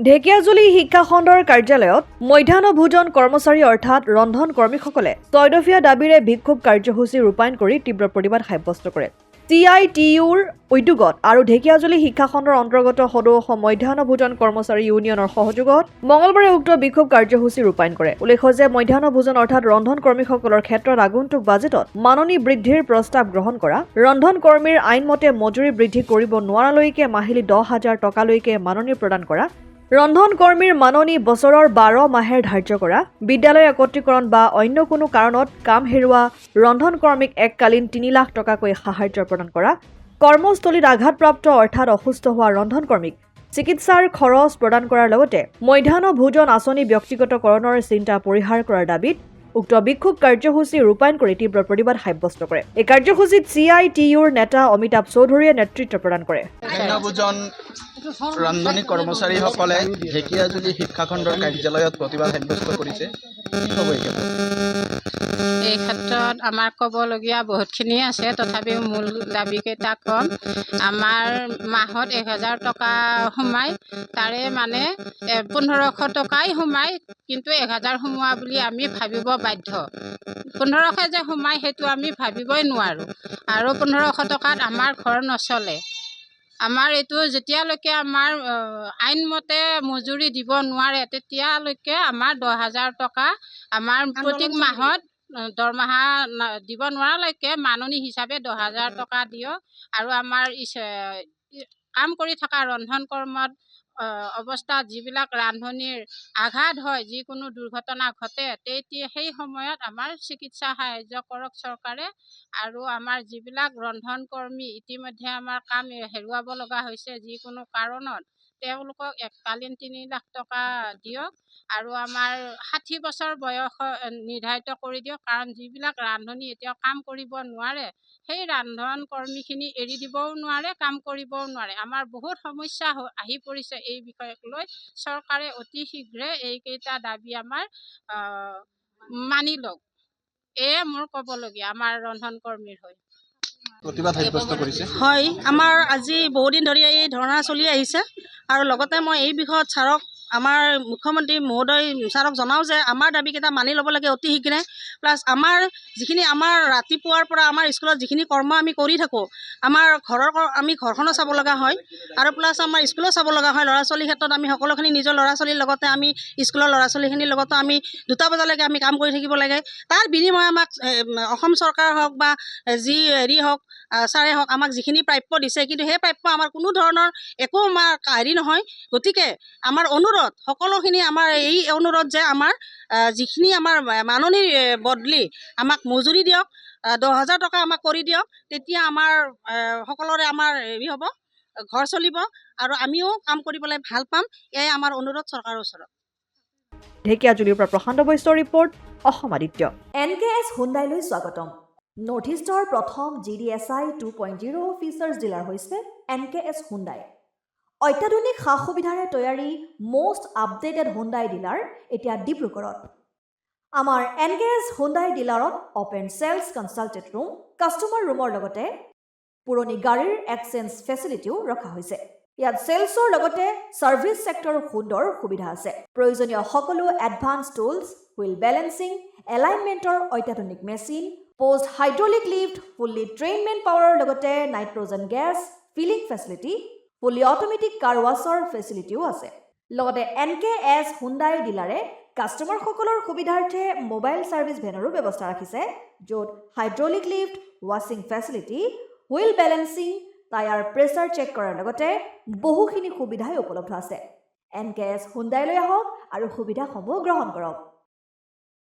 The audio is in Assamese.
ঢেকিয়াজুলি শিক্ষা খণ্ডৰ কাৰ্যালয়ত মধ্যাহ্ন ভোজন কৰ্মচাৰী অৰ্থাৎ ৰন্ধন কৰ্মীসকলে ৬ দফীয়া দাবীৰে বিক্ষোভ কাৰ্যসূচী ৰূপায়ণ কৰি তীব্ৰ প্ৰতিবাদ সাব্যস্ত কৰে। CITUৰ উদ্যোগত আৰু ঢেকিয়াজুলি শিক্ষা খণ্ডৰ অন্তৰ্গত সদৌ অসম মধ্যাহ্ন ভোজন কৰ্মচাৰী ইউনিয়নৰ সহযোগত মঙলবাৰে উক্ত বিক্ষোভ কাৰ্যসূচী ৰূপায়ণ কৰে। উল্লেখ্য যে মধ্যাহ্ন ভোজন অৰ্থাৎ ৰন্ধন কৰ্মীসকলৰ ক্ষেত্ৰত আগন্তুক বাজেটত মাননি বৃদ্ধিৰ প্ৰস্তাৱ গ্ৰহণ কৰা, ৰন্ধন কৰ্মীৰ আইনমতে মজুৰি বৃদ্ধি কৰিব নোৱাৰালৈকে মাহিলী 10,000 টকালৈকে মাননি প্ৰদান কৰা, ৰন্ধন কৰ্মীৰ মাননি বছৰৰ 12 মাহেৰ ধাৰ্য কৰা, বিদ্যালয় একত্ৰীকৰণ বা অন্য কোনো কাৰণত কাম হেৰুওৱা ৰন্ধন কৰ্মীক এককালীন 3 লাখ টকাকৈ সাহায্য প্ৰদান কৰা, কৰ্মস্থলীত আঘাতপ্ৰাপ্ত অৰ্থাৎ অসুস্থ হোৱা ৰন্ধন কৰ্মীক চিকিৎসাৰ খৰচ প্ৰদান কৰাৰ লগতে মধ্যাহ্ন ভোজন আঁচনি ব্যক্তিগতকৰণৰ চিন্তা পৰিহাৰ কৰাৰ দাবীত উক্ত বিক্ষোভ কাৰ্যসূচী ৰূপায়ণ কৰি তীব্ৰ প্ৰতিবাদ সাব্যস্ত কৰে। এই কাৰ্যসূচীত CITUৰ নেতা অমিতাভ চৌধুৰীয়ে নেতৃত্ব প্ৰদান কৰে। ৰান্ধনী কৰ্মচাৰীসকলে ঢেকিয়াজুলি শিক্ষাখণ্ডৰ কাৰ্যালয়ত প্ৰতিবাদ সাব্যস্ত কৰিছে। এই ক্ষেত্ৰত আমাৰ ক'বলগীয়া বহুতখিনি আছে, তথাপিও মূল দাবীকেইটা কম। আমাৰ মাহত 1,000 টকা সোমায়, তাৰে মানে 1,500 টকাই সোমায়, কিন্তু 1,000 সোমোৱা বুলি আমি ভাবিব বাধ্য। 1,500 যে সোমায় সেইটো আমি ভাবিবই নোৱাৰোঁ, আৰু 1,500 টকাত আমাৰ ঘৰ নচলে। আমাৰ এইটো যেতিয়ালৈকে আমাৰ আইনমতে মজুৰি দিব নোৱাৰে তেতিয়ালৈকে আমাৰ 10,000 টকা আমাৰ প্ৰত্যেক মাহত দৰমহা দিব নোৱাৰালৈকে মাননি হিচাপে 10,000 টকা দিয়ক। আৰু আমাৰ কাম কৰি থকা ৰন্ধন কৰ্মত অৱস্থাত যিবিলাক ৰান্ধনীৰ আঘাত হয়, যিকোনো দুৰ্ঘটনা ঘটে, তেতিয়া সেই সময়ত আমাৰ চিকিৎসা সাহায্য কৰক চৰকাৰে। আৰু আমাৰ যিবিলাক ৰন্ধন কৰ্মী ইতিমধ্যে আমাৰ কাম হেৰুৱাব লগা হৈছে যিকোনো কাৰণত, তেওঁলোকক এককালীন 3 লাখ টকা দিয়ক। আৰু আমাৰ 60 বছৰ বয়স নিৰ্ধাৰিত কৰি দিয়ক, কাৰণ যিবিলাক ৰান্ধনী এতিয়া কাম কৰিব নোৱাৰে, সেই ৰান্ধন কৰ্মীখিনি এৰি দিবও নোৱাৰে, কাম কৰিবও নোৱাৰে। আমাৰ বহুত সমস্যা আহি পৰিছে এই বিষয়ক লৈ। চৰকাৰে অতি শীঘ্ৰে এইকেইটা দাবী আমাৰ মানি লওক। এয়ে মোৰ ক'বলগীয়া আমাৰ ৰন্ধন কৰ্মীৰ হৈ। প্ৰতিবাদ সাব্যস্ত কৰিছে। হয়, আমাৰ আজি বহুদিন ধৰি এই ধৰ্ণা চলি আহিছে, আৰু লগতে মই এই বিষয়ত ছাৰক, আমাৰ মুখ্যমন্ত্ৰী মহোদয় ছাৰক জনাওঁ যে আমাৰ দাবীকেইটা মানি ল'ব লাগে অতি শীঘ্ৰে। প্লাছ আমাৰ যিখিনি আমাৰ ৰাতিপুৱাৰ পৰা আমাৰ স্কুলত যিখিনি কৰ্ম আমি কৰি থাকোঁ, আমাৰ আমি ঘৰখনো চাব লগা হয়, আৰু প্লাছ আমাৰ স্কুলো চাব লগা হয়। ল'ৰা ছোৱালীৰ ক্ষেত্ৰত আমি সকলোখিনি নিজৰ ল'ৰা ছোৱালীৰ লগতে আমি স্কুলৰ ল'ৰা ছোৱালীখিনিৰ লগতো আমি 2টা বজালৈকে আমি কাম কৰি থাকিব লাগে। তাৰ বিনিময়ে আমাক অসম চৰকাৰ হওক বা যি হওক ছাৰে হওক আমাক যিখিনি প্ৰাপ্য দিছে, কিন্তু সেই প্ৰাপ্য আমাৰ কোনো ধৰণৰ একো আমাৰ নহয়। গতিকে আমাৰ অনুৰোধ, সকলোখিনি আমাৰ এই অনুৰোধ যে আমাৰ যিখিনি আমাৰ মাননিৰ বদলি আমাক মজুৰি দিয়ক, 10,000 টকা আমাক কৰি দিয়ক। তেতিয়া আমাৰ সকলোৰে আমাৰ হেৰি হ'ব, ঘৰ চলিব, আৰু আমিও কাম কৰিবলৈ ভাল পাম। এয়াই আমাৰ অনুৰোধ চৰকাৰৰ ওচৰত। ঢেকিয়াজুলিৰ পৰা প্ৰশান্ত বৈশ্যৰ ৰিপৰ্ট, অসম আদিত্য। NKS হুণ্ডাইলৈ স্বাগতম। নৰ্থ ইষ্টৰ প্ৰথম GDSI 2.0 ফিচাৰ্ছ ডিলাৰ হৈছে NKS হুণ্ডাই। অত্যাধুনিক সা সুবিধাৰে তৈয়াৰী মষ্ট আপডেটেড হুণ্ডাই ডিলাৰ এতিয়া ডিব্ৰুগড়ত। আমাৰ NKS হুণ্ডাই ডিলাৰত open sales consulted room, customer ৰুমৰ লগতে পুৰণি গাড়ীৰ এক্সচেঞ্জ ফেচিলিটিও ৰখা হৈছে। ইয়াত চেলছৰ লগতে ছাৰ্ভিচ ছেক্টৰৰ সুন্দৰ সুবিধা আছে। প্ৰয়োজনীয় সকলো এডভান্স টুলছ, হুইল বেলেন্সিং, এলাইনমেণ্টৰ অত্যাধুনিক machine, post hydraulic lift, fully ট্ৰেইনমেণ্ট পাৱাৰৰ লগতে nitrogen gas filling facility, fully automatic car ৱাছৰ ফেচিলিটিও আছে। লগতে NKS হুণ্ডাই ডিলাৰে কাষ্টমাৰসকলৰ সুবিধাৰ্থে মোবাইল ছাৰ্ভিচ ভেনৰো ব্যৱস্থা ৰাখিছে, য'ত হাইড্ৰলিক লিফ্ট, ৱাশ্বিং facility, wheel balancing, tyre pressure check কৰাৰ লগতে বহুখিনি সুবিধাই উপলব্ধ আছে। NKS হুণ্ডাইলৈ আহক আৰু সুবিধাসমূহ গ্ৰহণ কৰক।